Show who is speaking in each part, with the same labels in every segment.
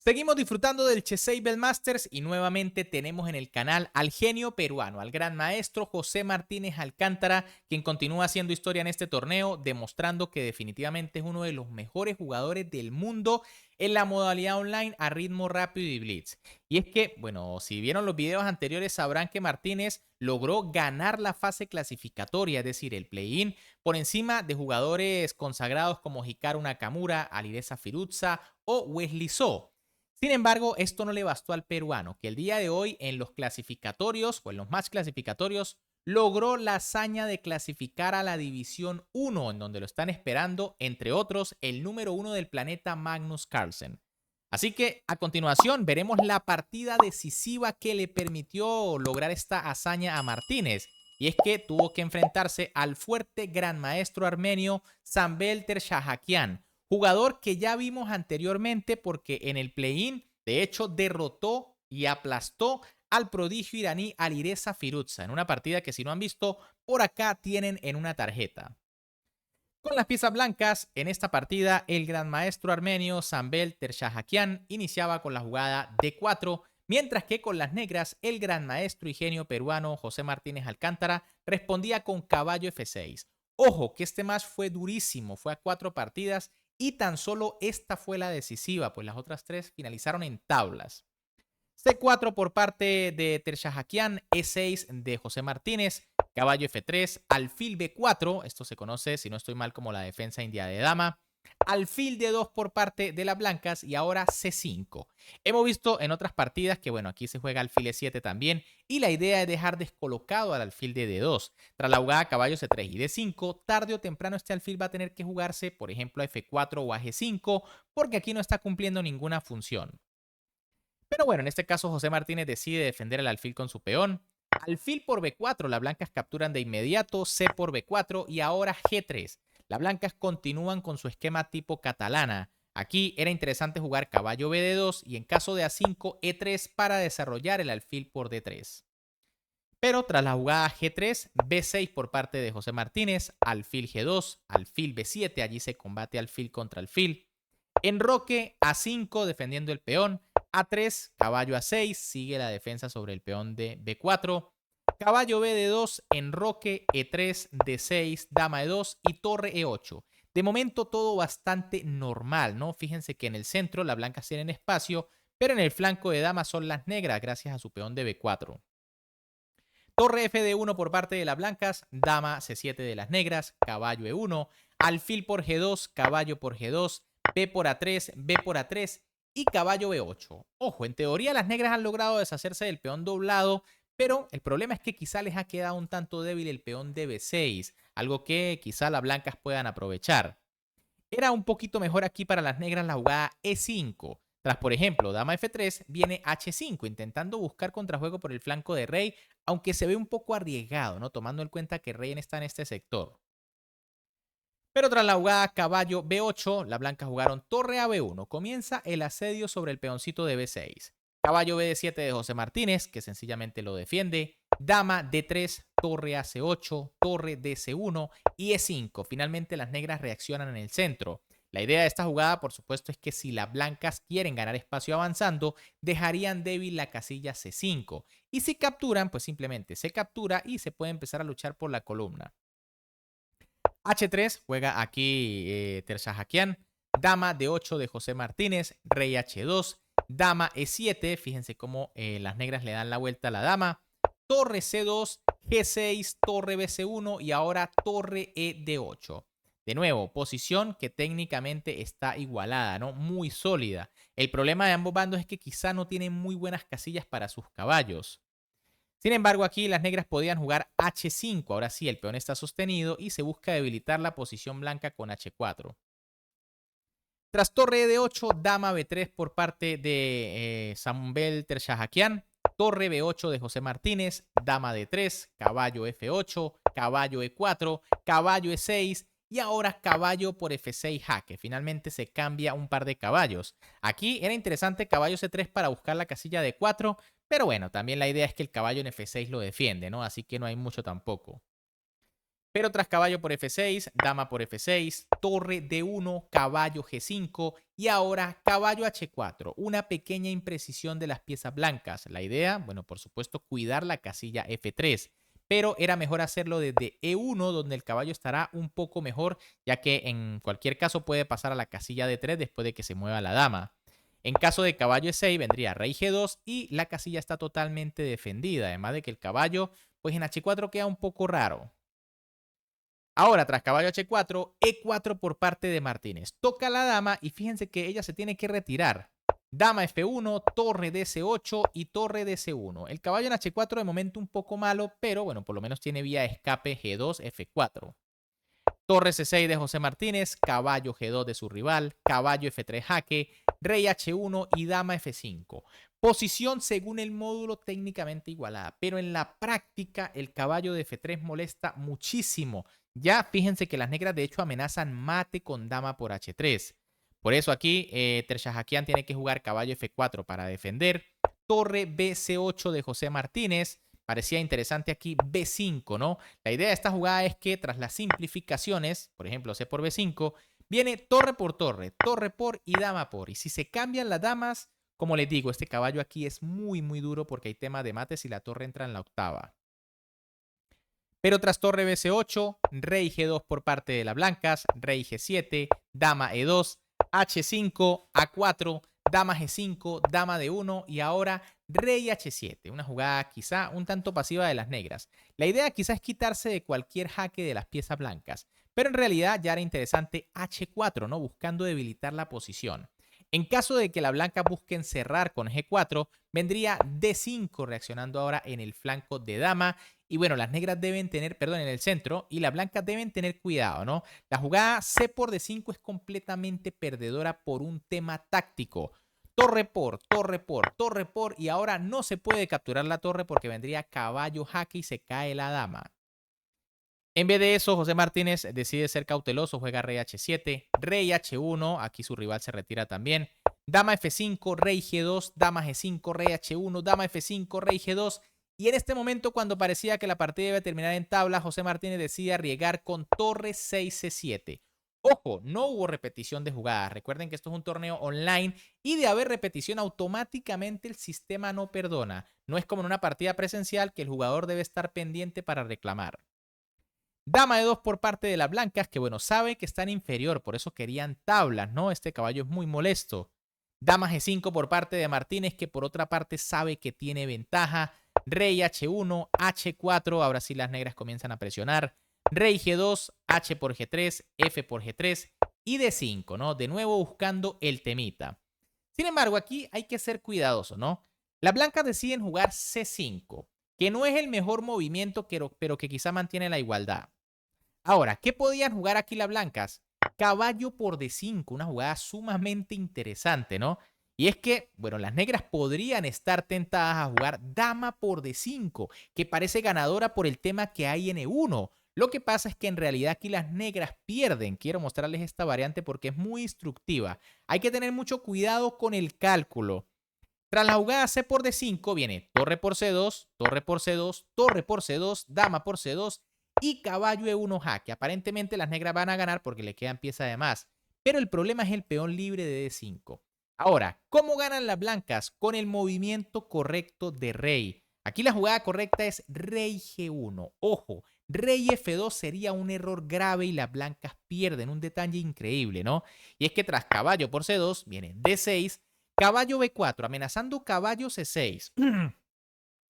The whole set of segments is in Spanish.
Speaker 1: Seguimos disfrutando del Chessable Masters y nuevamente tenemos en el canal al genio peruano, al gran maestro José Martínez Alcántara, quien continúa haciendo historia en este torneo, demostrando que definitivamente es uno de los mejores jugadores del mundo en la modalidad online a ritmo rápido y blitz. Y es que, bueno, si vieron los videos anteriores sabrán que Martínez logró ganar la fase clasificatoria, es decir, el play-in, por encima de jugadores consagrados como Hikaru Nakamura, Alireza Firuza o Wesley So. Sin embargo, esto no le bastó al peruano, que el día de hoy en los clasificatorios o en los match clasificatorios logró la hazaña de clasificar a la División 1, en donde lo están esperando, entre otros, el número 1 del planeta Magnus Carlsen. Así que a continuación veremos la partida decisiva que le permitió lograr esta hazaña a Martínez. Y es que tuvo que enfrentarse al fuerte gran maestro armenio Zambel Tershahakian, jugador que ya vimos anteriormente porque en el play-in, de hecho, derrotó y aplastó al prodigio iraní Alireza Firuza en una partida que si no han visto, por acá tienen en una tarjeta. Con las piezas blancas, en esta partida, el gran maestro armenio Zambel Tershahakian iniciaba con la jugada D4, mientras que con las negras, el gran maestro y genio peruano José Martínez Alcántara respondía con caballo F6. Ojo, que este match fue durísimo, fue a 4 partidas y tan solo esta fue la decisiva, pues las otras 3 finalizaron en tablas. C4 por parte de Tershahakian, E6 de José Martínez, caballo F3, alfil B4, esto se conoce, si no estoy mal, como la defensa india de dama, alfil D2 por parte de las blancas y ahora C5. Hemos visto en otras partidas que, bueno, aquí se juega alfil E7 también y la idea es dejar descolocado al alfil de D2. Tras la jugada caballo C3 y D5, tarde o temprano este alfil va a tener que jugarse, por ejemplo, a F4 o a G5, porque aquí no está cumpliendo ninguna función. Pero bueno, en este caso José Martínez decide defender el alfil con su peón. Alfil por B4, las blancas capturan de inmediato, C por B4 y ahora G3. Las blancas continúan con su esquema tipo catalana. Aquí era interesante jugar caballo BD2 y en caso de A5, E3 para desarrollar el alfil por D3. Pero tras la jugada G3, B6 por parte de José Martínez, alfil G2, alfil B7, allí se combate alfil contra alfil. Enroque A5 defendiendo el peón, A3, caballo A6, sigue la defensa sobre el peón de B4, caballo B de 2, enroque E3, D6, dama E2 y torre E8. De momento todo bastante normal, ¿no? Fíjense que en el centro las blancas tienen espacio, pero en el flanco de dama son las negras gracias a su peón de B4. Torre F de 1 por parte de las blancas, dama C7 de las negras, caballo E1, alfil por G2, caballo por G2, B por A3, B por A3 y caballo B8. Ojo, en teoría las negras han logrado deshacerse del peón doblado, pero el problema es que quizá les ha quedado un tanto débil el peón de B6, algo que quizá las blancas puedan aprovechar. Era un poquito mejor aquí para las negras la jugada E5. Tras, por ejemplo, dama F3, viene H5, intentando buscar contrajuego por el flanco de rey, aunque se ve un poco arriesgado, ¿no? Tomando en cuenta que rey está en este sector. Pero tras la jugada caballo B8, las blancas jugaron torre a B1. Comienza el asedio sobre el peoncito de B6. Caballo B7 de José Martínez, que sencillamente lo defiende. Dama D3, torre a C8, torre DC1 y E5. Finalmente las negras reaccionan en el centro. La idea de esta jugada, por supuesto, es que si las blancas quieren ganar espacio avanzando, dejarían débil la casilla C5. Y si capturan, pues simplemente se captura y se puede empezar a luchar por la columna. H3 juega aquí Tershahakian, dama D8 de José Martínez, rey H2, dama E7, fíjense cómo las negras le dan la vuelta a la dama, torre C2, G6, torre BC1 y ahora torre ED8. De nuevo, posición que técnicamente está igualada, ¿no? Muy sólida. El problema de ambos bandos es que quizá no tienen muy buenas casillas para sus caballos. Sin embargo, aquí las negras podían jugar H5, ahora sí, el peón está sostenido y se busca debilitar la posición blanca con H4. Tras torre D8, dama B3 por parte de Zambel Tershahakian, torre B8 de José Martínez, dama D3, caballo F8, caballo E4, caballo E6 y ahora caballo por F6 jaque. Finalmente se cambia un par de caballos. Aquí era interesante caballo C3 para buscar la casilla de 4, pero bueno, también la idea es que el caballo en F6 lo defiende, ¿no? Así que no hay mucho tampoco. Pero tras caballo por F6, dama por F6, torre D1, caballo G5 y ahora caballo H4. Una pequeña imprecisión de las piezas blancas. La idea, bueno, por supuesto, cuidar la casilla F3. Pero era mejor hacerlo desde E1, donde el caballo estará un poco mejor, ya que en cualquier caso puede pasar a la casilla D3 después de que se mueva la dama. En caso de caballo E6 vendría rey G2 y la casilla está totalmente defendida, además de que el caballo, pues en H4 queda un poco raro. Ahora, tras caballo H4, E4 por parte de Martínez. Toca la dama y fíjense que ella se tiene que retirar. Dama F1, torre DC8 y torre DC1. El caballo en H4 de momento un poco malo, pero bueno, por lo menos tiene vía de escape G2, F4. Torre C6 de José Martínez, caballo G2 de su rival, caballo F3 jaque, rey H1 y dama F5. Posición según el módulo técnicamente igualada, pero en la práctica el caballo de F3 molesta muchísimo. Ya fíjense que las negras de hecho amenazan mate con dama por H3. Por eso aquí Tershahakian tiene que jugar caballo F4 para defender. Torre BC8 de José Martínez. Parecía interesante aquí B5, ¿no? La idea de esta jugada es que tras las simplificaciones, por ejemplo C por B5, viene torre por y dama por. Y si se cambian las damas, como les digo, este caballo aquí es muy duro porque hay tema de mates y la torre entra en la octava. Pero tras torre BC8, rey G2 por parte de las blancas, rey G7, dama E2, H5, A4, dama G5, dama D1 y ahora rey H7. Una jugada quizá un tanto pasiva de las negras. La idea quizá es quitarse de cualquier jaque de las piezas blancas, pero en realidad ya era interesante H4, ¿no? Buscando debilitar la posición. En caso de que la blanca busquen cerrar con G4, vendría D5 reaccionando ahora en el flanco de dama. Y bueno, las negras deben tener, perdón, en el centro y las blancas deben tener cuidado, ¿no? La jugada C por D5 es completamente perdedora por un tema táctico. Torre por y ahora no se puede capturar la torre porque vendría caballo jaque y se cae la dama. En vez de eso, José Martínez decide ser cauteloso, juega rey H7, rey H1, aquí su rival se retira también, dama F5, rey G2, dama G5, rey H1, dama F5, rey G2, y en este momento cuando parecía que la partida iba a terminar en tabla, José Martínez decide arriesgar con torre 6C7. Ojo, no hubo repetición de jugadas, recuerden que esto es un torneo online y de haber repetición automáticamente el sistema no perdona, no es como en una partida presencial que el jugador debe estar pendiente para reclamar. Dama de 2 por parte de las blancas, que bueno, sabe que están inferior, por eso querían tablas, ¿no? Este caballo es muy molesto. Dama G5 por parte de Martínez, que por otra parte sabe que tiene ventaja. Rey H1, H4, ahora sí las negras comienzan a presionar. Rey G2, H por G3, F por G3 y D5, ¿no? De nuevo buscando el temita. Sin embargo, aquí hay que ser cuidadoso, ¿no? Las blancas deciden jugar C5, que no es el mejor movimiento, pero que quizá mantiene la igualdad. Ahora, ¿qué podían jugar aquí las blancas? Caballo por D5, una jugada sumamente interesante, ¿no? Y es que, bueno, las negras podrían estar tentadas a jugar dama por D5, que parece ganadora por el tema que hay en E1. Lo que pasa es que en realidad aquí las negras pierden. Quiero mostrarles esta variante porque es muy instructiva. Hay que tener mucho cuidado con el cálculo. Tras la jugada C por D5 viene torre por C2, torre por C2, torre por C2, dama por C2 y caballo E1 jaque. Aparentemente las negras van a ganar porque le quedan piezas de más. Pero el problema es el peón libre de D5. Ahora, ¿cómo ganan las blancas? Con el movimiento correcto de rey. Aquí la jugada correcta es rey G1. Ojo, rey F2 sería un error grave y las blancas pierden. Un detalle increíble, ¿no? Y es que tras caballo por C2 viene D6, caballo B4, amenazando caballo C6.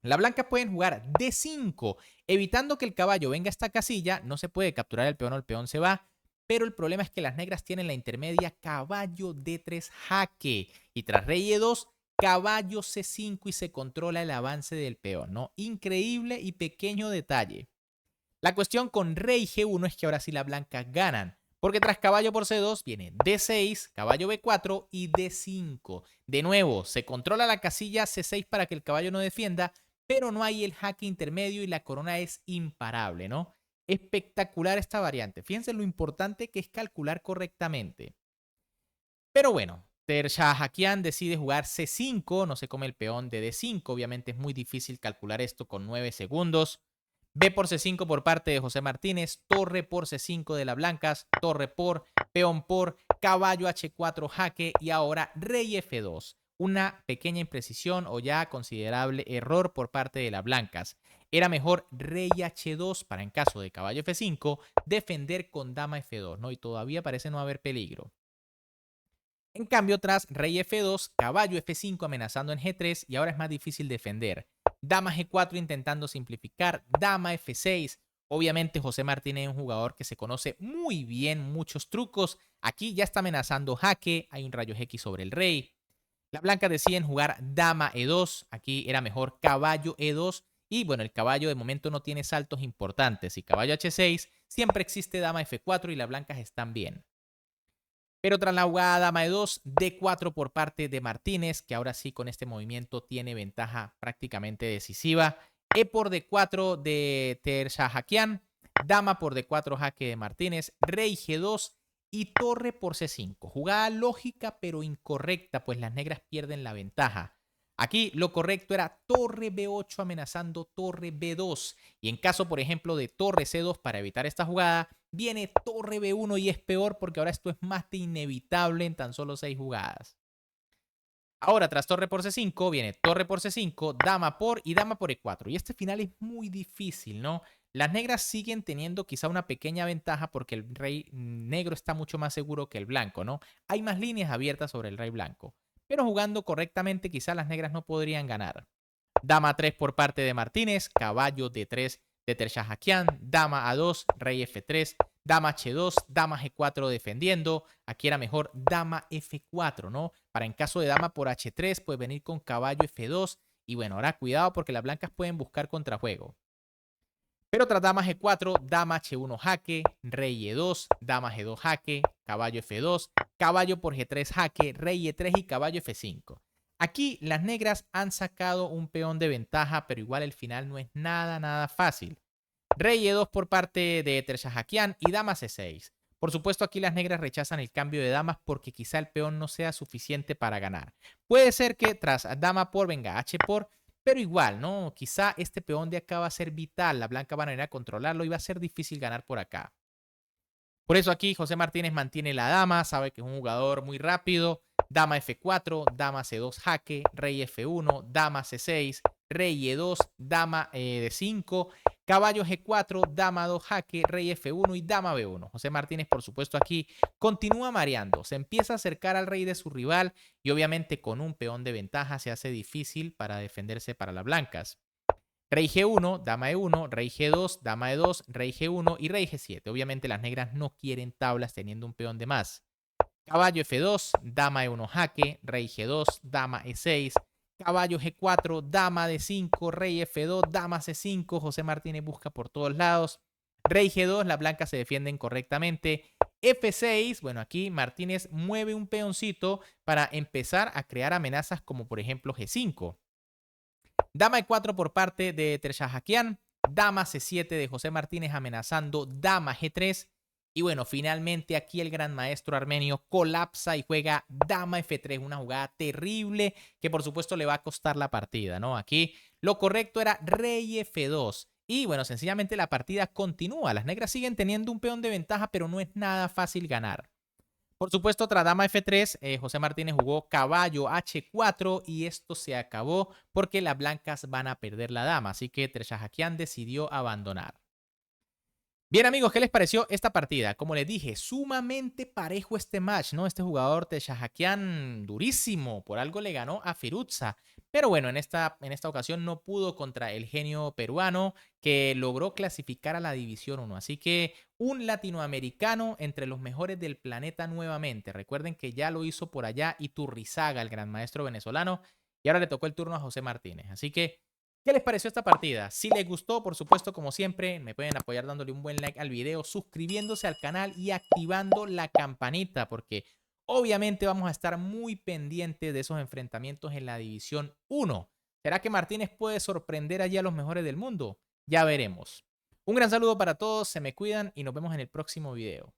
Speaker 1: Las blancas pueden jugar D5, evitando que el caballo venga a esta casilla. No se puede capturar el peón o el peón se va. Pero el problema es que las negras tienen la intermedia caballo D3 jaque. Y tras rey E2, caballo C5 y se controla el avance del peón, ¿no? Increíble y pequeño detalle. La cuestión con rey G1 es que ahora sí las blancas ganan. Porque tras caballo por C2 viene D6, caballo B4 y D5. De nuevo, se controla la casilla C6 para que el caballo no defienda, pero no hay el jaque intermedio y la corona es imparable, ¿no? Espectacular esta variante. Fíjense lo importante que es calcular correctamente. Pero bueno, Tershahakian decide jugar C5, no se come el peón de D5. Obviamente es muy difícil calcular esto con 9 segundos. B por C5 por parte de José Martínez, torre por C5 de las blancas, torre por, peón por, caballo H4 jaque y ahora rey F2. Una pequeña imprecisión o ya considerable error por parte de las blancas. Era mejor rey H2 para en caso de caballo F5 defender con dama F2, ¿no? Y todavía parece no haber peligro. En cambio, tras rey F2, caballo F5 amenazando en G3 y ahora es más difícil defender. Dama G4 intentando simplificar, dama F6. Obviamente José Martínez es un jugador que se conoce muy bien muchos trucos. Aquí ya está amenazando jaque, hay un rayo X sobre el rey. Las blancas deciden jugar dama E2, aquí era mejor caballo E2 y bueno, el caballo de momento no tiene saltos importantes y caballo H6, siempre existe dama F4 y las blancas están bien. Pero tras la jugada dama E2, D4 por parte de Martínez, que ahora sí con este movimiento tiene ventaja prácticamente decisiva. E por D4 de Tershahakyan, dama por D4 jaque de Martínez, rey G2 y torre por C5. Jugada lógica pero incorrecta, pues las negras pierden la ventaja. Aquí lo correcto era torre B8 amenazando torre B2. Y en caso, por ejemplo, de torre C2 para evitar esta jugada, viene torre B1 y es peor porque ahora esto es más de inevitable en tan solo 6 jugadas. Ahora, tras torre por C5, viene torre por C5, dama por y dama por E4. Y este final es muy difícil, ¿no? Las negras siguen teniendo quizá una pequeña ventaja porque el rey negro está mucho más seguro que el blanco, ¿no? Hay más líneas abiertas sobre el rey blanco. Pero jugando correctamente, quizá las negras no podrían ganar. Dama 3 por parte de Martínez, caballo D3 de Tershahakyan, dama A2, rey F3, dama H2, dama G4 defendiendo. Aquí era mejor dama F4, ¿no? Para en caso de dama por H3, puede venir con caballo F2. Y bueno, ahora cuidado porque las blancas pueden buscar contrajuego. Pero tras dama G4, dama H1 jaque, rey E2, dama G2 jaque, caballo F2, caballo por G3 jaque, rey E3 y caballo F5. Aquí las negras han sacado un peón de ventaja, pero igual el final no es nada fácil. Rey E2 por parte de Tershahakyan y dama C6. Por supuesto, aquí las negras rechazan el cambio de damas porque quizá el peón no sea suficiente para ganar. Puede ser que tras dama por venga H por, pero igual, ¿no? Quizá este peón de acá va a ser vital. La blanca va a venir a controlarlo y va a ser difícil ganar por acá. Por eso aquí José Martínez mantiene la dama, sabe que es un jugador muy rápido. Dama F4, dama C2 jaque, rey F1, dama C6, rey E2, dama D5, caballo G4, dama 2 jaque, rey F1 y dama B1. José Martínez, por supuesto, aquí continúa mareando, se empieza a acercar al rey de su rival y obviamente con un peón de ventaja se hace difícil para defenderse para las blancas. Rey G1, dama E1, rey G2, dama E2, rey G1 y rey G7. Obviamente las negras no quieren tablas teniendo un peón de más. Caballo F2, dama E1 jaque, rey G2, dama E6, caballo G4, dama D5, rey F2, dama C5. José Martínez busca por todos lados. Rey G2, las blancas se defienden correctamente. F6, bueno, aquí Martínez mueve un peoncito para empezar a crear amenazas como por ejemplo G5. Dama E4 por parte de Tershahakyan, dama C7 de José Martínez amenazando dama G3. Y bueno, finalmente aquí el gran maestro armenio colapsa y juega dama F3, una jugada terrible que por supuesto le va a costar la partida, ¿no? Aquí lo correcto era rey F2. Y bueno, sencillamente la partida continúa. Las negras siguen teniendo un peón de ventaja, pero no es nada fácil ganar. Por supuesto, tras dama F3, José Martínez jugó caballo H4 y esto se acabó porque las blancas van a perder la dama. Así que Tershahakyan decidió abandonar. Bien amigos, ¿qué les pareció esta partida? Como les dije, sumamente parejo este match, ¿no? Este jugador Tershahakyan durísimo, por algo le ganó a Firouzja. Pero bueno, en esta ocasión no pudo contra el genio peruano que logró clasificar a la División 1. Así que un latinoamericano entre los mejores del planeta nuevamente. Recuerden que ya lo hizo por allá Iturrizaga, el gran maestro venezolano. Y ahora le tocó el turno a José Martínez. Así que ¿qué les pareció esta partida? Si les gustó, por supuesto, como siempre, me pueden apoyar dándole un buen like al video, suscribiéndose al canal y activando la campanita, porque obviamente vamos a estar muy pendientes de esos enfrentamientos en la División 1. ¿Será que Martínez puede sorprender allí a los mejores del mundo? Ya veremos. Un gran saludo para todos, se me cuidan y nos vemos en el próximo video.